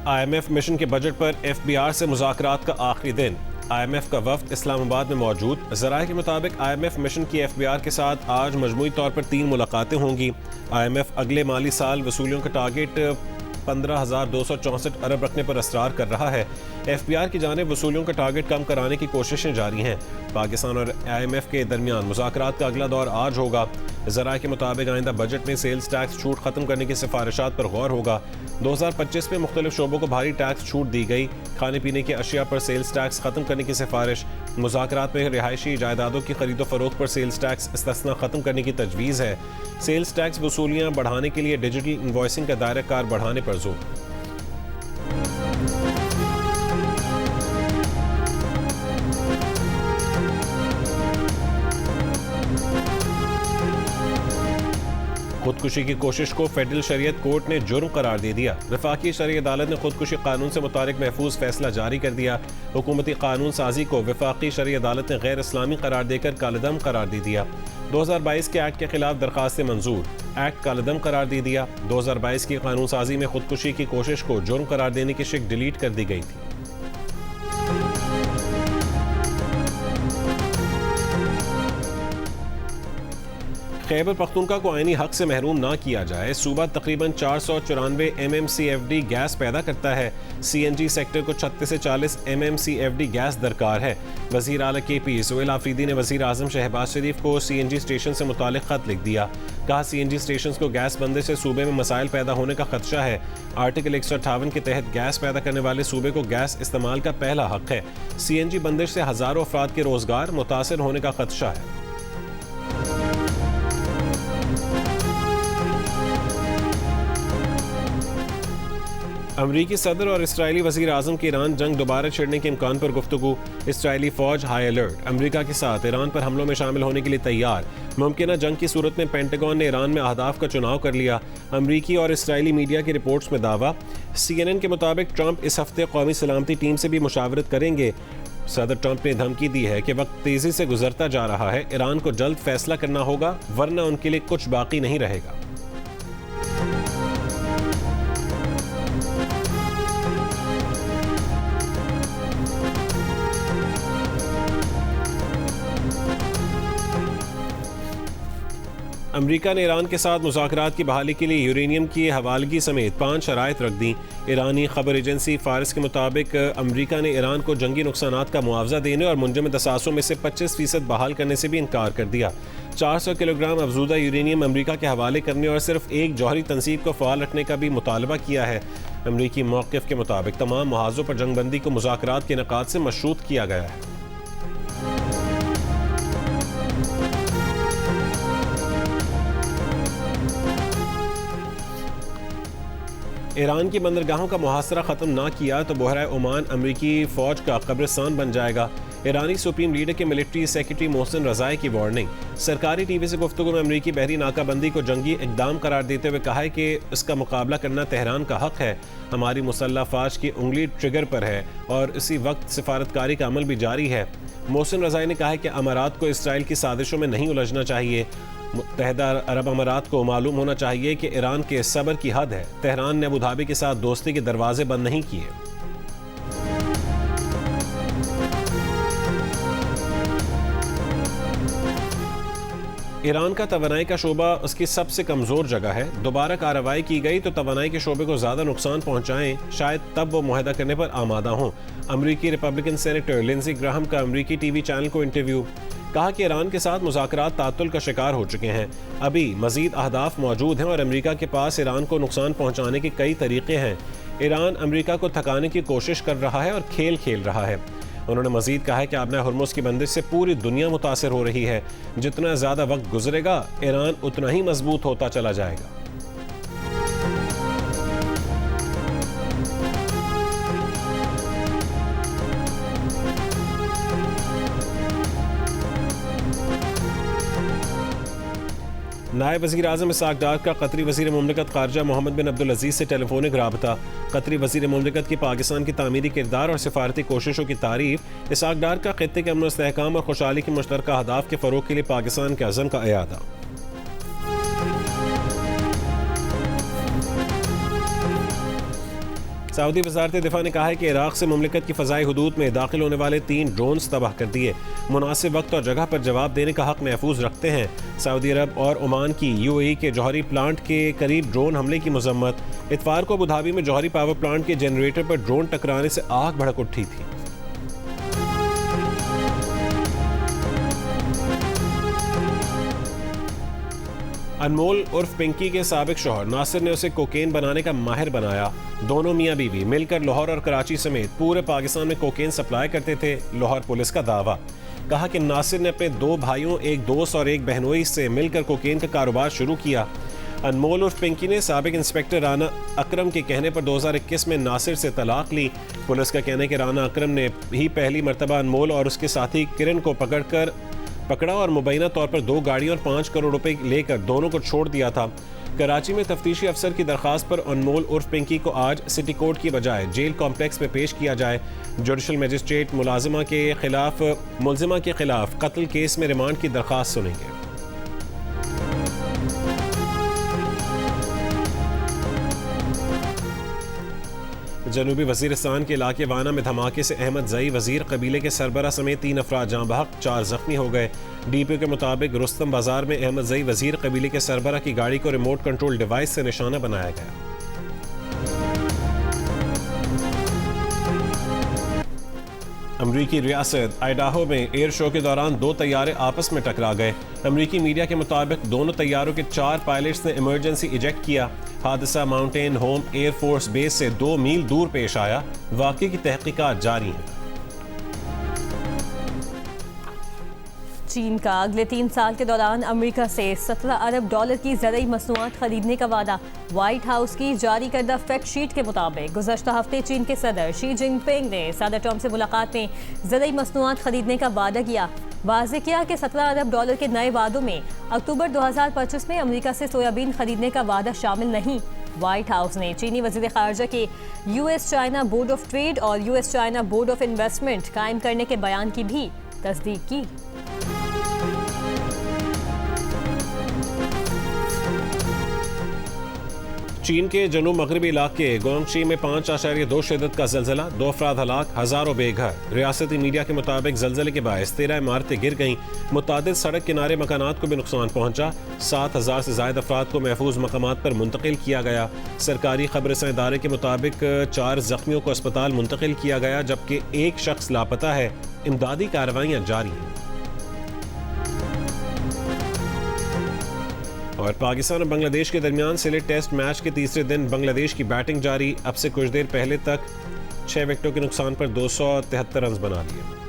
IMF mission के budget पर FBR से मुज़ाकरात का आखिरी दिन। IMF का वफ्द इस्लामाबाद में मौजूद। ज़राए के मुताबिक IMF मिशन की FBR के साथ आज मजमूई तौर पर 3 मुलाकातें होंगी। IMF अगले माली साल वसूलियों का टारगेट 15,264 अरब रखने पर असरार कर रहा है। FBR की जानिब वसूलियों का टारगेट कम कराने की कोशिशें जारी हैं। पाकिस्तान और IMF के दरमियान मुज़ाकरात का अगला दौर आज होगा। ज़राए के मुताबिक आइंदा बजट में सेल्स टैक्स छूट खत्म करने की सिफारिशात पर गौर होगा। 2025 में मुख्तलिफ शोबों को भारी टैक्स छूट दी गई। खाने पीने की अशिया पर सेल्स टैक्स खत्म करने की सिफारिश। मुज़ाकरात में रिहायशी जायदादों की खरीदो फरोख्त पर सेल्स टैक्स इस्तिस्ना खत्म करने की तजवीज़ है। सेल्स टैक्स वसूलियाँ बढ़ाने के लिए डिजिटल इनवॉइसिंग का दायरा कार बढ़ाने पर जोर। खुदकुशी की कोशिश को फेडरल शरीयत कोर्ट ने जुर्म करार दे दिया। वफाकी शरई अदालत ने खुदकुशी कानून से मुतालिक महफूज फैसला जारी कर दिया। हुकूमती कानून साजी को वफाकी शरई अदालत ने गैर इस्लामी करार देकर कालदम करार दे दिया। 2022 के एक्ट के खिलाफ दरखास्त मंजूर, एक्ट कालदम करार दे दिया। 2022 की कानून साजी में खुदकुशी की कोशिश को जुर्म करार देने की शिक डिलीट कर दी गई थी। खैबर पख्तूनख्वा को आईनी हक से महरूम ना किया जाए। सूबा तकरीबन 494 MMCFD गैस पैदा करता है। CNG सेक्टर को 36 से 40 MMCFD गैस दरकार है। वज़ीर आला KP सोहेल आफरीदी ने वज़ीर आज़म शहबाज शरीफ को CNG स्टेशन से मुतालिक खत लिख दिया। कहा CNG स्टेशन को गैस बंदिश से सूबे में मसाइल पैदा होने का खदशा है। आर्टिकल 158 के तहत गैस पैदा करने वाले सूबे को गैस इस्तेमाल का पहला हक है। CNG बंदिश से हज़ारों अफराद के रोजगार मुतासर होने का खदशा है। अमरीकी सदर और इसराइली वज़ीर आज़म की ईरान जंग दोबारा छिड़ने के इम्कान पर गुफ्तगू। इसराइली फ़ौज हाई अलर्ट, अमरीका के साथ ईरान पर हमलों में शामिल होने के लिए तैयार। मुमकिन जंग की सूरत में पेंटागन ने ईरान में अहदाफ का चुनाव कर लिया। अमरीकी और इसराइली मीडिया की रिपोर्ट्स में दावा। CNN के मुताबिक ट्रंप इस हफ्ते कौमी सलामती टीम से भी मुशावरत करेंगे। सदर ट्रंप ने धमकी दी है कि वक्त तेज़ी से गुजरता जा रहा है, ईरान को जल्द फैसला करना होगा वरना उनके लिए कुछ बाकी नहीं रहेगा। अमरीका ने ईरान के साथ मुज़ाकरात की बहाली के लिए यूरेनियम की हवालगी समेत 5 शराइत रख दी। ईरानी खबर एजेंसी फारिस के मुताबिक अमरीका ने ईरान को जंगी नुकसानात का मुआवजा देने और मुंजमद असासों में से 25% बहाल करने से भी इनकार कर दिया। 400 किलोग्राम अफजूदा यूरेनियम अमरीका के हवाले करने और सिर्फ एक जौहरी तनसीब को फ़ाल रखने का भी मुतालबा किया है। अमरीकी मौक़िफ़ के मुताबिक तमाम मुहाज़ों पर जंगबंदी को मुज़ाकरात के इनेकाद से मशरूत किया गया है। ईरान की बंदरगाहों का मुहासरा ख़त्म ना किया तो बहरा ओमान अमरीकी फ़ौज का कब्रिस्तान बन जाएगा। ईरानी सुप्रीम लीडर के मिलिट्री सेक्रेटरी मोहसिन रज़ाई की वार्निंग। सरकारी TV से गुफ्तगू में अमरीकी बहरी नाकाबंदी को जंगी इक़दाम करार देते हुए कहा है कि इसका मुकाबला करना तेहरान का हक है। हमारी मुसल्लह फ़ौज की उंगली ट्रिगर पर है और इसी वक्त सिफारतकारी का अमल भी जारी है। मोहसिन रज़ाई ने कहा है कि अमारात को इसराइल की साजिशों में नहीं उलझना चाहिए। मुत्तहिदा अरब अमारात को मालूम होना चाहिए कि ईरान के सब्र की हद है। तेहरान ने अबू धाबी के साथ दोस्ती के दरवाजे बंद नहीं किए। ईरान का तवानाई का शोबा उसकी सबसे कमज़ोर जगह है। दोबारा कार्रवाई की गई तो तवानाई के शोबे को ज़्यादा नुकसान पहुँचाएं, शायद तब वो मुआहदा करने पर आमादा हों। अमरीकी रिपब्लिकन सेनेटर लिंडज़ी ग्राहम का अमरीकी TV चैनल को इंटरव्यू। कहा कि ईरान के साथ मुज़ाकरात तातुल का शिकार हो चुके हैं। अभी मज़ीद अहदाफ मौजूद हैं और अमरीका के पास ईरान को नुकसान पहुँचाने के कई तरीक़े हैं। ईरान अमरीका को थकाने की कोशिश कर रहा है और खेल खेल रहा है। उन्होंने मज़ीद कहा है कि आबना हुर्मुज़ की बंदिश से पूरी दुनिया मुतासर हो रही है। जितना ज़्यादा वक्त गुजरेगा ईरान उतना ही मजबूत होता चला जाएगा। नायब वज़ीर आज़म इसहाक़ डार का कतरी वज़ीर मुमलिकत ख़ारजा मोहम्मद बिन अब्दुल अज़ीज़ से टेलीफोनिक राबता। कतरी वज़ीर मुमलिकत की पाकिस्तान की तामीरी किरदार और सिफारती कोशिशों की तारीफ़। इसहाक़ डार का ख़ित्ते के अमन व इस्तेहकाम और खुशहाली की मुश्तरका अहदाफ़ के फ़रोग़ के लिए पाकिस्तान के अज़्म का इयादा। सऊदी वज़ारत दिफा ने कहा है कि इराक़ से मुमलिकत की फ़ज़ाई हुदूद में दाखिल होने वाले 3 ड्रोन्स तबाह कर दिए। मुनासिब वक्त और जगह पर जवाब देने का हक महफूज रखते हैं। सऊदी अरब और ओमान की UAE के जौहरी प्लांट के करीब ड्रोन हमले की मजम्मत। इतवार को अबू धाबी में जौहरी पावर प्लांट के जनरेटर पर ड्रोन टकराने से आग भड़क उठी थी। अनमोल उर्फ पिंकी के साबिक शौहर नासिर ने उसे कोकेन बनाने का माहिर बनाया। दोनों मियां बीवी मिलकर लाहौर और कराची समेत पूरे पाकिस्तान में कोकेन सप्लाई करते थे। लाहौर पुलिस का दावा। कहा कि नासिर ने अपने 2 भाइयों, एक दोस्त और एक बहनोई से मिलकर कोकेन का कारोबार शुरू किया। अनमोल उर्फ पिंकी ने साबिक इंस्पेक्टर राना अकरम के कहने पर 2021 में नासिर से तलाक ली। पुलिस का कहना है कि राना अकरम ने ही पहली मरतबा अनमोल और उसके साथी किरण को पकड़ा और मुबैना तौर पर 2 गाड़ियां और 5 करोड़ रुपए लेकर दोनों को छोड़ दिया था। कराची में तफ्तीशी अफसर की दरखास्त पर अनमोल उर्फ पिंकी को आज सिटी कोर्ट की बजाय जेल कॉम्प्लेक्स में पेश किया जाए। जुडिशल मजिस्ट्रेट मुलजिमा के खिलाफ कत्ल केस में रिमांड की दरखास्त सुनेंगे। जनूबी वजीरिस्तान के इलाके वाना में धमाके से अहमद जई वजीर कबीले के सरबरा समेत 3 अफराद जाँ बहक, 4 जख्मी हो गए। DPO के मुताबिक रुस्तम बाजार में अहमद जई वजीर कबीले के सरबरा की गाड़ी को रिमोट कंट्रोल डिवाइस से निशाना बनाया गया। अमरीकी रियासत आइडाहो में एयर शो के दौरान 2 तैयारे आपस में टकरा गए। अमरीकी मीडिया के मुताबिक दोनों तैयारों के 4 पायलट्स ने इमरजेंसी इजेक्ट किया। हादसा mountain home air force base से 2 मील दूर पेश आया। वाक़े की तहकीकात जारी है। चीन का अगले 3 साल के दौरान अमेरिका से $17 अरब की ज़रूरी मसनूआत खरीदने का वादा। व्हाइट हाउस की जारी करदा फैक्ट शीट के मुताबिक गुज़श्ता हफ्ते चीन के सदर शी जिनपिंग ने सदर ट्रंप से मुलाकात में ज़रूरी मसनूआत खरीदने का वादा किया। वाज़ेह किया कि $17 अरब के नए वादों में अक्टूबर 2025 में अमेरिका से सोयाबीन खरीदने का वादा शामिल नहीं। व्हाइट हाउस ने चीनी वज़ीर ख़ारजा के US China board of trade और US China board of investment कायम करने के बयान की भी तस्दीक की। चीन के जनूब मगरबी इलाके गोंगशी में 5.2 शिद्दत का ज़लज़ला, 2 अफराद हलाक, हज़ारों बेघर। रियासती मीडिया के मुताबिक ज़लज़ले के बायस 13 इमारतें गिर गईं। मुतादिद सड़क किनारे मकानात को भी नुकसान पहुंचा। 7,000 से ज़ायद अफराद को महफूज मकामात पर मुंतकिल किया गया। सरकारी खबरसां इदारे के मुताबिक 4 जख्मियों को अस्पताल मुंतकिल किया गया, जबकि 1 शख्स लापता है। इमदादी कार्रवाइयाँ जारी हैं। और पाकिस्तान और बांग्लादेश के दरमियान सिले टेस्ट मैच के तीसरे दिन बांग्लादेश की बैटिंग जारी। अब से कुछ देर पहले तक 6 विकेटों के नुकसान पर 273 रन बना लिए।